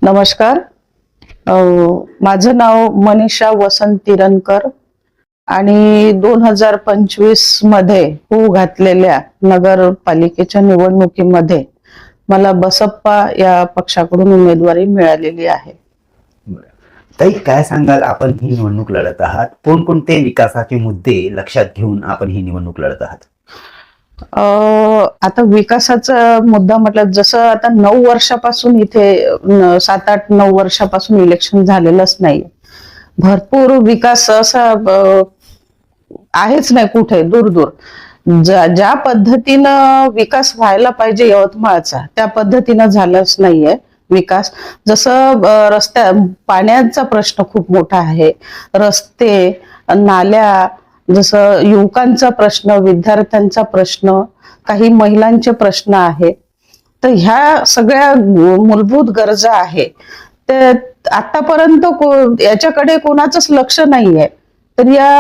नमस्कार. माझं नाव मनीषा वसंत तिरणकर आणि 2025 मध्ये होऊ घातलेल्या नगरपालिकेच्या निवडणुकीमध्ये मला बसप्पा या पक्षाकडून उमेदवारी मिळालेली आहे. बरं. ताई, काय सांगाल, आपण ही निवडणूक लढत आहात, कोणकोणते विकासाचे मुद्दे लक्षात घेऊन आपण ही निवडणूक लढत आहात? आता विकासाचा मुद्दा म्हटलं, जसं आता 9 वर्षापासून इथे 7-8-9 वर्षापासून इलेक्शन झालेलंच नाही. भरपूर विकास असा आहेच नाही कुठे, दूर दूर. ज्या पद्धतीनं विकास व्हायला पाहिजे यवतमाळचा, त्या पद्धतीनं झालंच नाहीये विकास. जसं पाण्याचा प्रश्न खूप मोठा आहे, रस्ते, नाल्या, जसं युवकांचा प्रश्न, विद्यार्थ्यांचा प्रश्न, काही महिलांचे प्रश्न आहेत. तर ह्या सगळ्या मूलभूत गरजा आहे, ते आतापर्यंत याच्याकडे कोणाचंच लक्ष नाहीये. तर या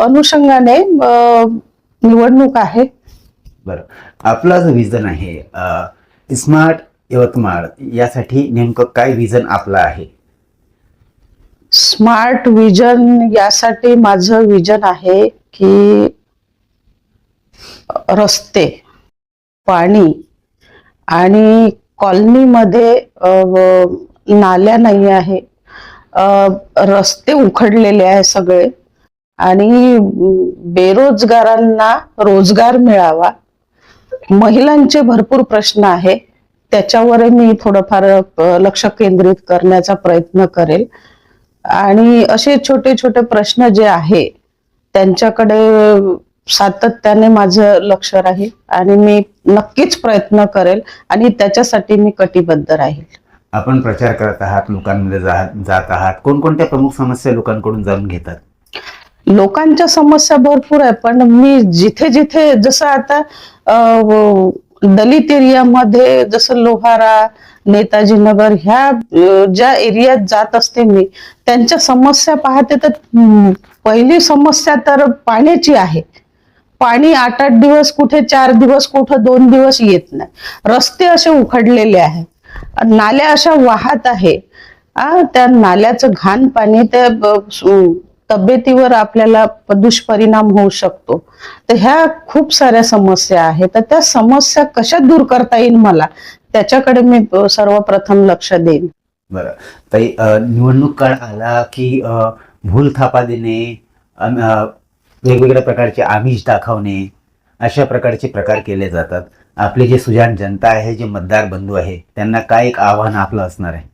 अनुषंगाने निवडणूक आहे. बरं, आपला जो विजन आहे स्मार्ट यवतमाळ, यासाठी नेमकं काय विजन आपलं आहे? स्मार्ट विजन यासाठी माझं विजन आहे की रस्ते, पाणी आणि कॉलनीमध्ये नाल्या नाही आहे, रस्ते उखडलेले आहे सगळे, आणि बेरोजगारांना रोजगार मिळावा. महिलांचे भरपूर प्रश्न आहे, त्याच्यावर मी थोडंफार लक्ष केंद्रित करण्याचा प्रयत्न करेल. आणि असे छोटे छोटे प्रश्न जे आहे त्यांच्याकडे सातत्याने माझं लक्ष राहील आणि मी नक्कीच प्रयत्न करेल आणि त्याच्यासाठी मी कटिबद्ध राहील. आपण प्रचार करत आहात, लोकांमध्ये जात आहात, कोणकोणत्या प्रमुख समस्या लोकांकडून जाणून घेतात? लोकांच्या समस्या भरपूर आहे, पण मी जिथे जिथे, जसं आता दलित एरियामध्ये, जसं लोहारा, नेताजी नगर, ह्या ज्या एरियात जात असते मी, त्यांच्या समस्या पाहते तर पहिली समस्या तर पाण्याची आहे. पाणी 8-8 दिवस, कुठे 4 दिवस, कुठे 2 दिवस येत नाही. रस्ते असे उखडलेले आहेत, नाल्या अशा वाहत आहे, त्या नाल्याचं घाण पाणी त्या तब्येतीवर आपल्याला दुष्परिणाम होऊ शकतो. तर ह्या खूप साऱ्या समस्या आहेत. तर त्या समस्या कशा दूर करता येईल मला, त्याच्याकडे मी सर्वप्रथम लक्ष देईन. बरं ताई, निवडणूक काळ आला की भूल थापा देणे, वेगवेगळ्या प्रकारचे आमिष दाखवणे, अशा प्रकारचे प्रकार केले जातात. आपले जे सुजाण जनता आहे, जे मतदार बंधू आहे, त्यांना काय एक आव्हान आपलं असणार आहे?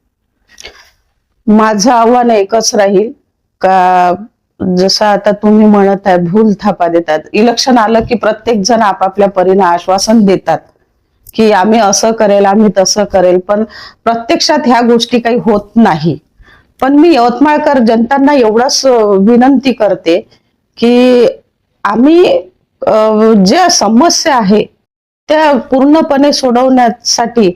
माझं आव्हान एकच राहील का, जसं आता तुम्ही म्हणत आहे भूल थापा देतात, इलेक्शन आलं की प्रत्येक जण आपापल्या परीने आश्वासन देतात की आम्ही असं करेल, आम्ही तसं करेल, पण प्रत्यक्षात ह्या गोष्टी काही होत नाही. पण मी यवतमाळकर जनतांना एवढंच विनंती करते की आम्ही ज्या समस्या आहे त्या पूर्णपणे सोडवण्यासाठी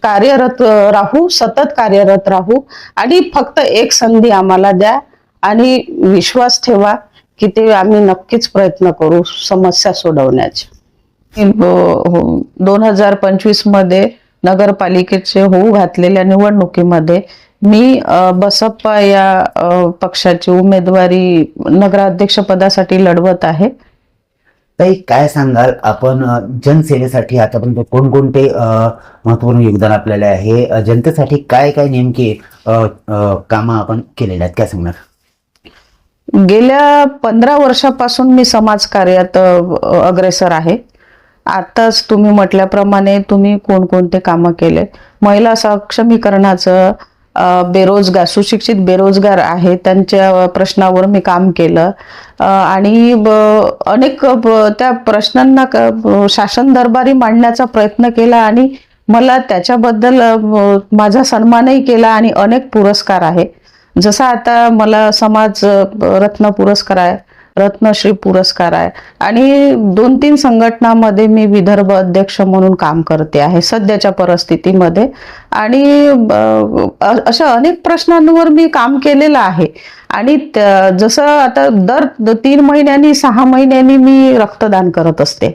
कार्यरत राहू, सतत कार्यरत राहू, आणि फक्त एक संधी आम्हाला द्या आणि विश्वास ठेवा की ते आम्ही नक्कीच प्रयत्न करू समस्या सोडवण्याचे. 2025 मध्ये नगरपालिकेचे होऊ घातलेल्या निवडणुकीमध्ये मी बसप्पा या पक्षाची उमेदवारी नगराध्यक्ष पदासाठी लढवत आहे. ताई, काय सांगाल, आपण जनसेवेसाठी आतापर्यंत कोणकोणते महत्वपूर्ण योगदान आपल्याला आहे, जनतेसाठी काय काय नेमके कामं आपण केलेले आहेत, काय सांगणार? गेल्या 15 वर्षापासून मी समाजकार्यात अग्रेसर आहे. आताच तुम्ही म्हटल्याप्रमाणे तुम्ही कोणकोणते कामं केले, महिला सक्षमीकरणाचं, बेरोजगार, सुशिक्षित बेरोजगार आहे त्यांच्या प्रश्नावर मी काम केलं, आणि अनेक त्या प्रश्नांना शासन दरबारी मांडण्याचा प्रयत्न केला आणि मला त्याच्याबद्दल माझा सन्मानही केला आणि अनेक पुरस्कार आहे. जसा आता मला समाज रत्न पुरस्कार आहे, रत्नश्री पुरस्कार आहे, आणि 2-3 संघटनांमध्ये मी विदर्भ अध्यक्ष म्हणून काम करते आहे सध्याच्या परिस्थितीमध्ये. आणि अशा अनेक प्रश्नांवर मी काम केलेलं आहे. आणि जसं आता दर 3 महिन्यांनी 6 महिन्यांनी मी रक्तदान करत असते.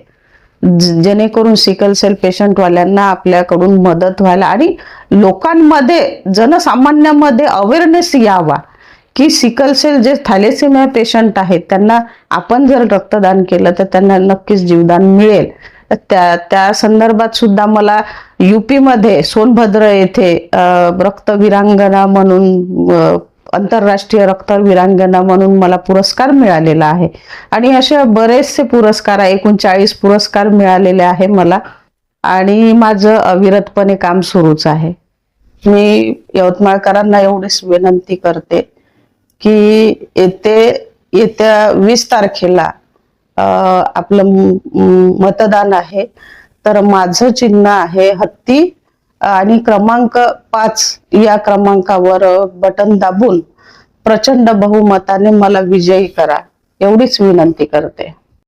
जेणेकरून सिकल सेल पेशंटवाल्यांना आपल्याकडून मदत व्हायला आणि लोकांमध्ये जनसामान्यामध्ये अवेअरनेस यावा की सिकल सेल जे थॅलेसेमिया पेशंट आहेत त्यांना आपण जर रक्तदान केलं तर त्यांना नक्कीच जीवदान मिळेल. त्या संदर्भात सुद्धा मला युपी मध्ये सोनभद्र येथे रक्तवीरांगना म्हणून आंतरराष्ट्रीय रक्तवीरांगना म्हणून मला पुरस्कार मिळालेला आहे आणि असे बरेचसे पुरस्कार 39 पुरस्कार मिळालेले आहे मला आणि माझं अविरतपणे काम सुरूच आहे. मी यवतमाळकरांना एवढीच विनंती करते की येत्या 20 तारखेला आपलं मतदान आहे, तर माझं चिन्ह आहे हत्ती आणि क्रमांक 5 या क्रमांकावर बटन दाबून प्रचंड बहुमताने मला विजयी करा एवढीच विनंती करते.